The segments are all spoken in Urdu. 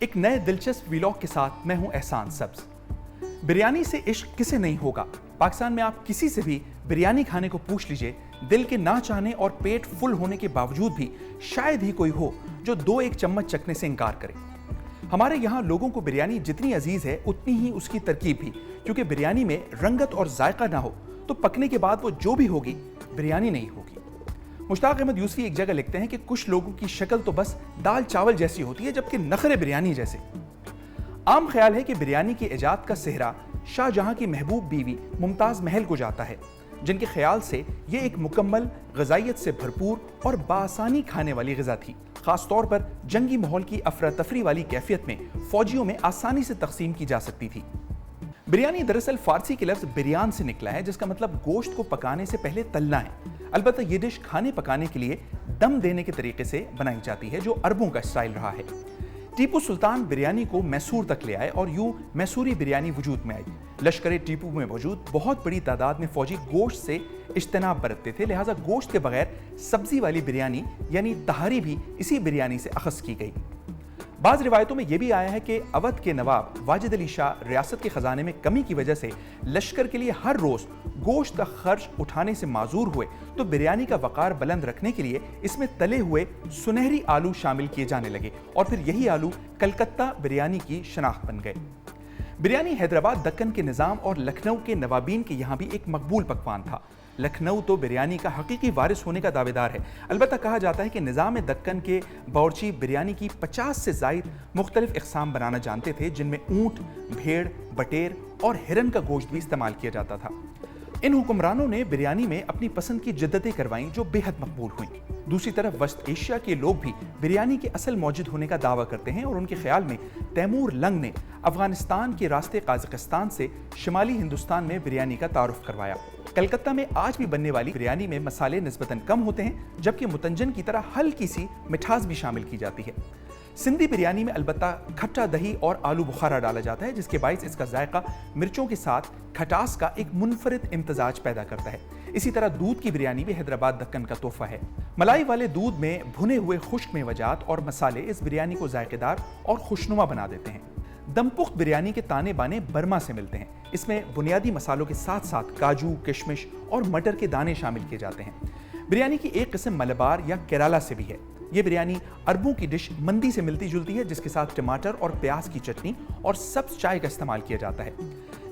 ایک نئے دلچسپ ویلاگ کے ساتھ میں ہوں احسان سبز۔ بریانی سے عشق کسے نہیں ہوگا؟ پاکستان میں آپ کسی سے بھی بریانی کھانے کو پوچھ لیجئے، دل کے نہ چاہنے اور پیٹ فل ہونے کے باوجود بھی شاید ہی کوئی ہو جو 2-1 چمچ چکھنے سے انکار کرے۔ ہمارے یہاں لوگوں کو بریانی جتنی عزیز ہے اتنی ہی اس کی ترکیب بھی، کیونکہ بریانی میں رنگت اور ذائقہ نہ ہو تو پکنے کے بعد وہ جو بھی ہوگی بریانی نہیں ہوگی۔ مشتاق احمد یوسفی ایک جگہ لکھتے ہیں کہ کچھ لوگوں کی شکل تو بس دال چاول جیسی ہوتی ہے جبکہ نخرے بریانی جیسے۔ عام خیال ہے کہ بریانی کی ایجاد کا سہرا شاہ جہاں کی محبوب بیوی ممتاز محل کو جاتا ہے، جن کے خیال سے یہ ایک مکمل غذائیت سے بھرپور اور بآسانی کھانے والی غذا تھی، خاص طور پر جنگی ماحول کی افراتفری والی کیفیت میں فوجیوں میں آسانی سے تقسیم کی جا سکتی تھی۔ بریانی دراصل فارسی کے لفظ بریان سے نکلا ہے، جس کا مطلب گوشت کو پکانے سے پہلے تلنا ہے۔ البتہ یہ ڈش کھانے پکانے کے لیے دم دینے کے طریقے سے بنائی جاتی ہے، جو عربوں کا اسٹائل رہا ہے۔ ٹیپو سلطان بریانی کو میسور تک لے آئے اور یوں میسوری بریانی وجود میں آئی۔ لشکر ٹیپو میں موجود بہت بڑی تعداد میں فوجی گوشت سے اجتناب برتتے تھے، لہٰذا گوشت کے بغیر سبزی والی بریانی یعنی تہاری بھی اسی بریانی سے اخذ کی گئی۔ بعض روایتوں میں یہ بھی آیا ہے کہ اودھ کے نواب واجد علی شاہ ریاست کے خزانے میں کمی کی وجہ سے لشکر کے لیے ہر روز گوشت کا خرچ اٹھانے سے معذور ہوئے، تو بریانی کا وقار بلند رکھنے کے لیے اس میں تلے ہوئے سنہری آلو شامل کیے جانے لگے اور پھر یہی آلو کلکتہ بریانی کی شناخت بن گئے۔ بریانی حیدرآباد، دکن کے نظام اور لکھنؤ کے نوابین کے یہاں بھی ایک مقبول پکوان تھا۔ لکھنؤ تو بریانی کا حقیقی وارث ہونے کا دعوے دار ہے۔ البتہ کہا جاتا ہے کہ نظام دکن کے باورچی بریانی کی 50 سے زائد مختلف اقسام بنانا جانتے تھے، جن میں اونٹ، بھیڑ، بٹیر اور ہرن کا گوشت بھی استعمال کیا جاتا تھا۔ ان حکمرانوں نے بریانی میں اپنی پسند کی جدتیں کروائیں جو بے حد مقبول ہوئیں۔ دوسری طرف وسط ایشیا کے لوگ بھی بریانی کے اصل موجد ہونے کا دعویٰ کرتے ہیں اور ان کے خیال میں تیمور لنگ نے افغانستان کے راستے قازقستان سے شمالی ہندوستان میں بریانی کا تعارف کروایا۔ کلکتہ میں آج بھی بننے والی بریانی میں مسالے نسبتاً کم ہوتے ہیں، جبکہ متنجن کی طرح ہلکی سی مٹھاس بھی شامل کی جاتی ہے۔ سندھی بریانی میں البتہ کھٹا دہی اور آلو بخارا ڈالا جاتا ہے، جس کے باعث اس کا ذائقہ مرچوں کے ساتھ کھٹاس کا ایک منفرد امتزاج پیدا کرتا ہے۔ اسی طرح دودھ کی بریانی بھی حیدرآباد دکن کا تحفہ ہے۔ ملائی والے دودھ میں بھنے ہوئے خشک میوجات اور مسالے اس بریانی کو ذائقے دار اور خوشنما بنا دیتے ہیں۔ دم پخت بریانی کے تانے بانے برما سے ملتے ہیں۔ اس میں بنیادی مسالوں کے ساتھ ساتھ کاجو، کشمش اور مٹر کے دانے شامل کیے جاتے ہیں۔ بریانی کی ایک قسم ملبار یا کیرالا سے بھی ہے۔ یہ بریانی عربوں کی ڈش مندی سے ملتی جلتی ہے، جس کے ساتھ ٹماٹر اور پیاز کی چٹنی اور سبز چائے کا استعمال کیا جاتا ہے۔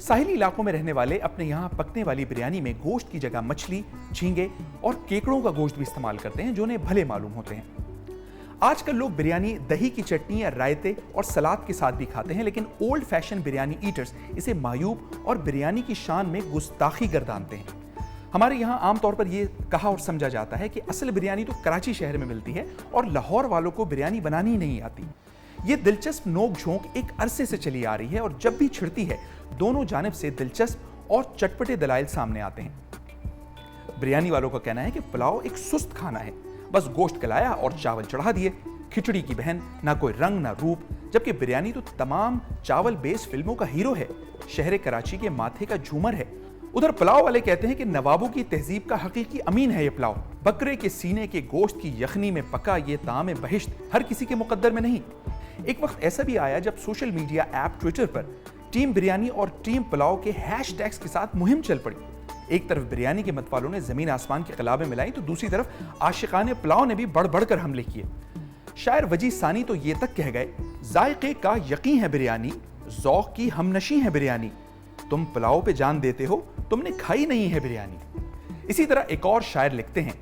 ساحلی علاقوں میں رہنے والے اپنے یہاں پکنے والی بریانی میں گوشت کی جگہ مچھلی، جھینگے اور کیکڑوں کا گوشت بھی استعمال کرتے ہیں، جو انہیں بھلے معلوم ہوتے ہیں۔ آج کل لوگ بریانی دہی کی چٹنی یا رائتے اور سلاد کے ساتھ بھی کھاتے ہیں، لیکن اولڈ فیشن بریانی ایٹرز اسے معیوب اور بریانی کی شان میں گستاخی گردانتے ہیں۔ ہمارے یہاں عام طور پر یہ کہا اور سمجھا جاتا ہے کہ اصل بریانی تو کراچی شہر میں ملتی ہے اور لاہور والوں کو بریانی بنانی نہیں آتی۔ یہ دلچسپ نوک جھونک ایک عرصے سے چلی آ رہی ہے اور جب بھی چھڑتی ہے دونوں جانب سے دلچسپ اور چٹپٹے دلائل سامنے آتے ہیں۔ بریانی والوں کا کہنا ہے کہ پلاؤ ایک سست کھانا ہے، بس گوشت گلایا اور چاول چڑھا دیے، کھچڑی کی بہن، نہ کوئی رنگ نہ روپ، جبکہ بریانی تو تمام چاول بیس فلموں کا ہیرو ہے، شہر کراچی کے ماتھے کا جھومر ہے۔ ادھر پلاؤ والے کہتے ہیں کہ نوابوں کی تہذیب کا حقیقی امین ہے یہ پلاؤ، بکرے کے سینے کے گوشت کی یخنی میں پکا یہ طعام بہشت ہر کسی کے مقدر میں نہیں۔ ایک وقت ایسا بھی آیا جب سوشل میڈیا ایپ ٹویٹر پر ٹیم بریانی اور ٹیم پلاؤ کے ہیش ٹیگز کے ساتھ مہم چل پڑی۔ ایک طرف بریانی کے متوالوں نے زمین آسمان کی قلابیں ملائی تو دوسری طرف عاشقان پلاؤ نے بھی بڑھ بڑھ کر حملے کیے۔ شاعر وجی ثانی تو یہ تک کہہ گئے، ذائقے کا یقین ہے بریانی، ذوق کی ہمنشیں ہے بریانی، تم پلاؤ پہ جان دیتے ہو، تم نے کھائی نہیں ہے بریانی۔ اسی طرح ایک اور شاعر لکھتے ہیں،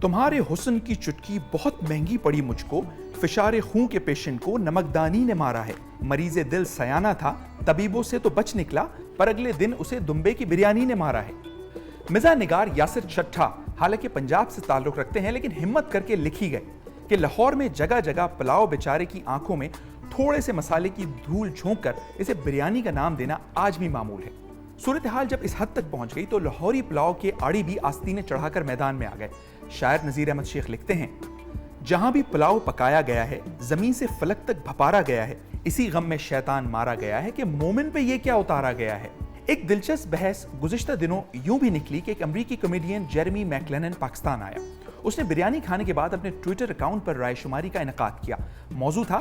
تمہارے حسن کی چٹکی بہت مہنگی پڑی مجھ کو، فشار خون کے پیشنٹ کو نمکدانی نے مارا ہے، مریض دل سیانہ تھا، طبیبوں سے تو بچ نکلا، پر اگلے دن اسے دمبے کی بریانی نے مارا ہے۔ مزاح نگار یاسر چٹھا حالانکہ پنجاب سے تعلق رکھتے ہیں، لیکن ہمت کر کے لکھی گئے کہ لاہور میں جگہ جگہ پلاؤ بیچارے کی آنکھوں میں تھوڑے سے مسالے کی دھول جھونک کر اسے بریانی کا نام دینا آج بھی معمول ہے۔ صورتحال جب اس حد تک پہنچ گئی تو لاہوری پلاؤ کے آڑی بھی آستینیں چڑھا کر میدان میں آ گئے۔ شاعر نذیر احمد شیخ لکھتے ہیں، جہاں بھی پلاؤ پکایا گیا ہے، زمین سے فلک تک بھپارا گیا ہے، اسی غم میں شیطان مارا گیا ہے کہ مومن پہ یہ کیا اتارا گیا ہے۔ ایک دلچسپ بحث گزشتہ دنوں یوں بھی نکلی کہ ایک امریکی کامیڈین جیرمی میکلینن پاکستان آیا۔ اس نے بریانی کھانے کے بعد اپنے ٹویٹر اکاؤنٹ پر رائے شماری کا انعقاد کیا۔ موضوع تھا